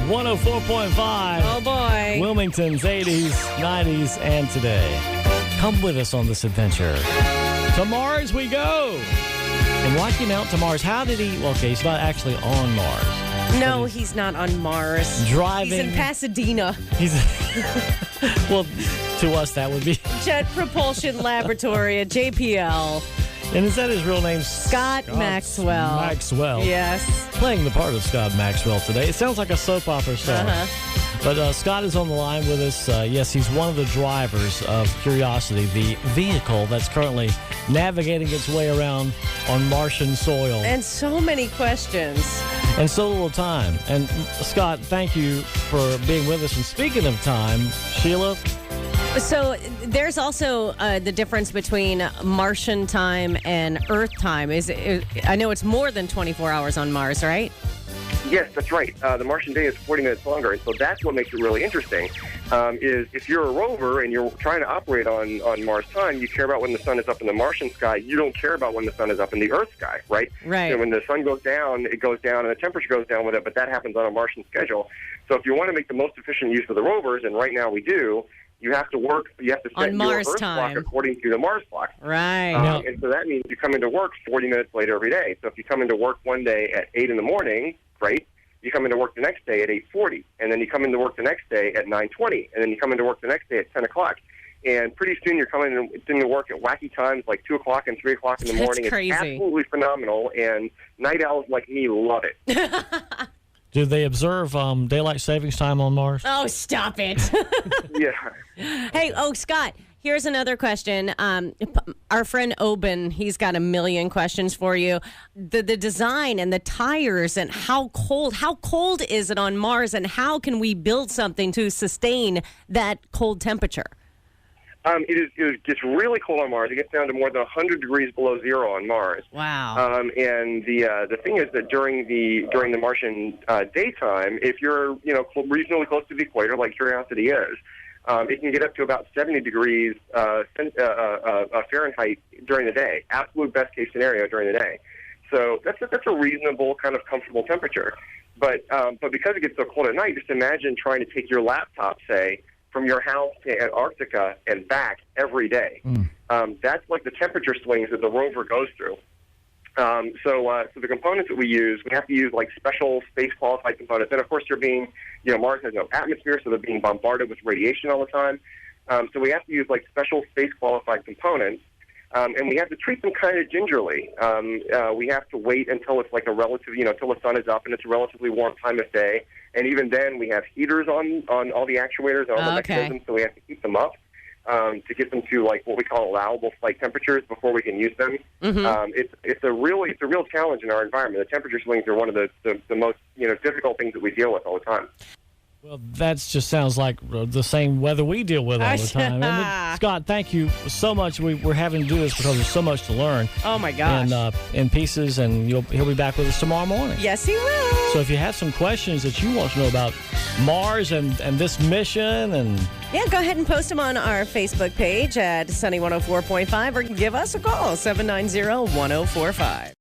104.5. Oh, boy. Wilmington's 80s, 90s, and today. Come with us on this adventure. To Mars we go. And walking out to Mars, how did he... Okay, he's not actually on Mars. No, he's not on Mars. Driving. He's in Pasadena. He's... Well, to us, that would be... Jet Propulsion Laboratory at JPL. And is that his real name? Scott Maxwell. Maxwell. Yes. Playing the part of Scott Maxwell today. It sounds like a soap opera star. But Scott is on the line with us. Yes, he's one of the drivers of Curiosity, the vehicle that's currently navigating its way around on Martian soil. And so many questions. And so little time. And Scott, thank you for being with us. And speaking of time, Sheila? So there's also the difference between Martian time and Earth time. I know it's more than 24 hours on Mars, right? Yes, that's right. The Martian day is 40 minutes longer, and so that's what makes it really interesting, is if you're a rover and you're trying to operate on Mars time, you care about when the sun is up in the Martian sky. You don't care about when the sun is up in the Earth sky, right? Right. So when the sun goes down, it goes down, and the temperature goes down with it, but that happens on a Martian schedule. So if you want to make the most efficient use of the rovers, and right now we do, you have to set on your Mars Earth time clock according to the Mars clock. Right. And so that means you come into work 40 minutes later every day. So if you come into work one day at 8 in the morning, great. You come into work the next day at 8:40, and then you come into work the next day at 9:20, and then you come into work the next day at 10 o'clock. And pretty soon you're coming into work at wacky times like 2 o'clock and 3 o'clock in the morning. That's crazy. It's absolutely phenomenal, and night owls like me love it. Do they observe daylight savings time on Mars? Oh, stop it. Yeah. Hey, Scott, here's another question. Our friend Oben, he's got a million questions for you. The design and the tires and how cold is it on Mars, and how can we build something to sustain that cold temperature? It gets really cold on Mars. It gets down to more than 100 degrees below zero on Mars. Wow. And the thing is that during the Martian daytime, if you're reasonably close to the equator, like Curiosity is, it can get up to about 70 degrees Fahrenheit during the day. Absolute best case scenario during the day. So that's a reasonable kind of comfortable temperature. But because it gets so cold at night, just imagine trying to take your laptop, say, from your house to Antarctica and back every day. That's like the temperature swings that the rover goes through. So the components that we have to use like special space qualified components. And of course, Mars has no atmosphere, so they're being bombarded with radiation all the time. So we have to use like special space qualified components. And we have to treat them kind of gingerly. We have to wait until it's like until the sun is up and it's a relatively warm time of day. And even then, we have heaters on all the actuators and all the mechanisms, so we have to keep them up to get them to like what we call allowable flight temperatures before we can use them. It's a real challenge in our environment. The temperature swings are one of the most difficult things that we deal with all the time. Well, that just sounds like the same weather we deal with all the time. And Scott, thank you so much. We're having to do this because there's so much to learn. Oh, my gosh. And in pieces, and he'll be back with us tomorrow morning. Yes, he will. So if you have some questions that you want to know about Mars and this mission, and go ahead and post them on our Facebook page at Sunny 104.5 or give us a call, 790-1045.